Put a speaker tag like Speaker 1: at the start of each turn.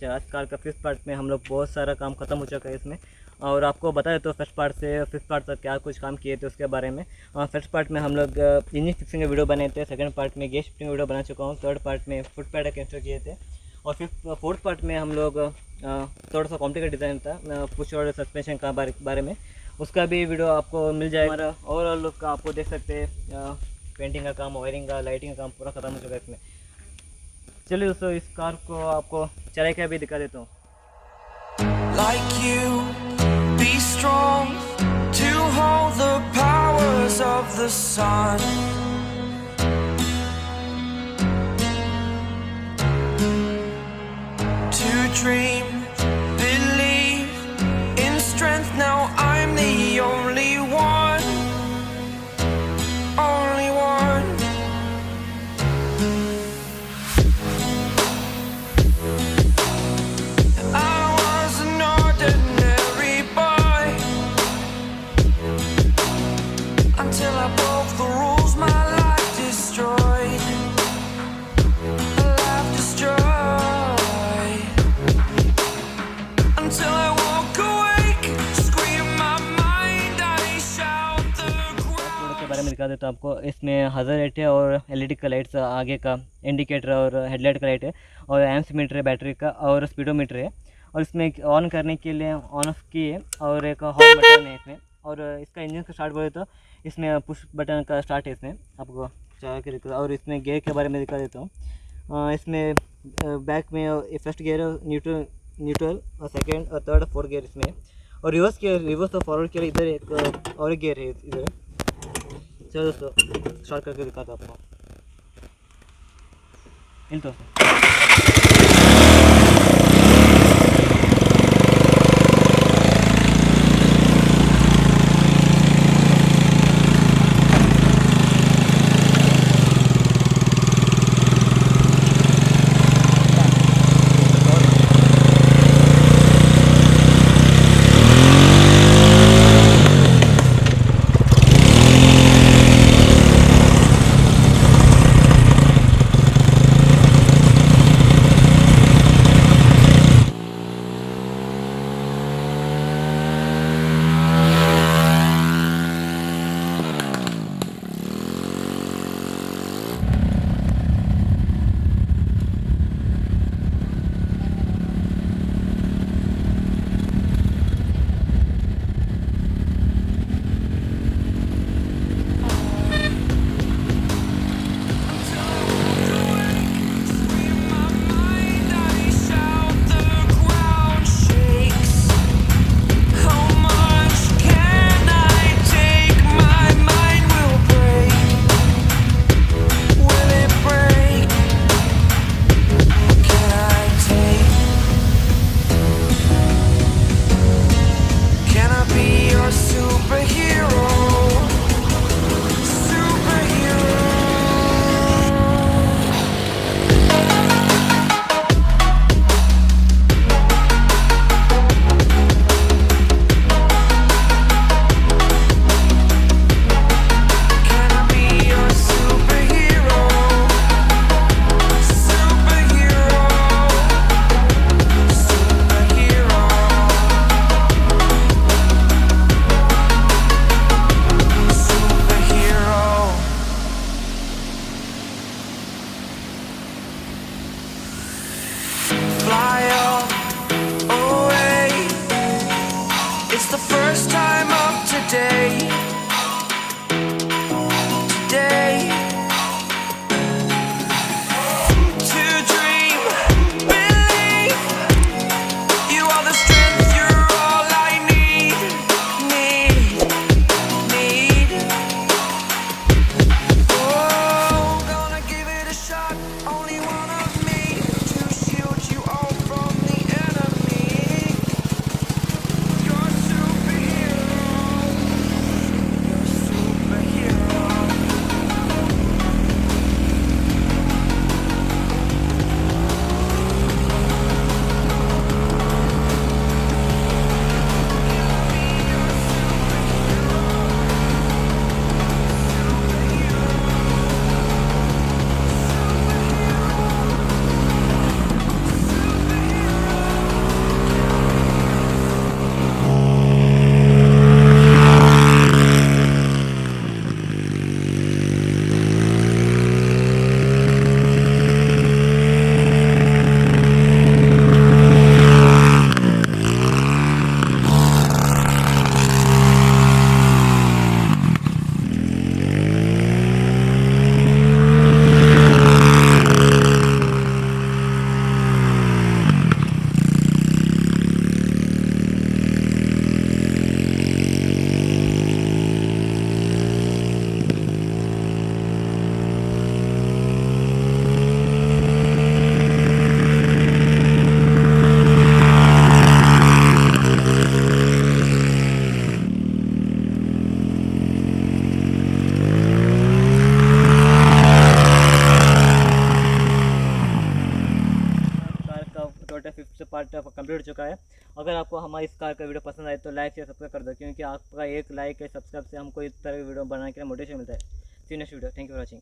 Speaker 1: आज कार का fifth part में हम लोग बहुत सारा काम खत्म हो चुका है इसमें। और आपको बता दें तो फर्स्ट पार्ट से फिफ्थ पार्ट तक क्या कुछ काम किए थे उसके बारे में। फर्स्ट पार्ट में हम लोग इंजन फिक्सिंग का वीडियो बनाए थे, सेकंड पार्ट में गेयर शिफ्टिंग का वीडियो बना चुका हूँ, थर्ड पार्ट में फुट पैड इंस्टॉल किए थे, और फोर्थ पार्ट में हम लोग थोड़ा सा कॉम्प्लिकेटेड डिज़ाइन था पुश और सस्पेंशन का बारे में, उसका भी वीडियो आपको मिल जाएगा। हमारा ओवरऑल लुक का आपको देख सकते हैं, पेंटिंग का काम, वायरिंग का, लाइटिंग का काम पूरा ख़त्म हो चुका है इसमें। चलिए दोस्तों इस कार को आपको चला के भी दिखा देता हूँ।
Speaker 2: Like you, be strong to hold the powers of the sun. To dream, believe in strength. Now I'm the only one, only one. Until I broke the rules, my life destroyed. Life destroyed. Until I walk awake, scream my mind, I shout the ground.
Speaker 1: के बारे में दिखा देता हूँ आपको। इसमें हज़र light है और एलईडी का लाइट्स, आगे का इंडिकेटर और हेडलाइट का लाइट है, और एम्प्स मीटर है बैटरी का, और स्पीडोमीटर है, और इसमें ऑन करने के लिए ऑन ऑफ की है, और एक हॉर्न बटन है इसमें। और इसका इंजन का स्टार्ट बोले तो इसमें पुश बटन का स्टार्ट है इसमें, आपको चला के दिखा। और इसमें गियर के बारे में दिखा देता हूँ। इसमें बैक में फर्स्ट गियर न्यूट्रल और सेकंड और थर्ड और फोर्थ गियर इसमें, और रिवर्स और फॉरवर्ड गियर इधर एक और गियर है इधर। चलो दोस्तों स्टार्ट करके दिखाता हूँ आपको। इन दोस्तों पार्ट है, 5th पार्ट कंप्लीट हो चुका है। अगर आपको हमारी इस कार का वीडियो पसंद आए तो लाइक या सब्सक्राइब कर दो, क्योंकि आपका एक लाइक या सब्सक्राइब से हमको इस तरह की वीडियो बनाने के लिए मोटिवेशन मिलता है। See next video, thank you for watching.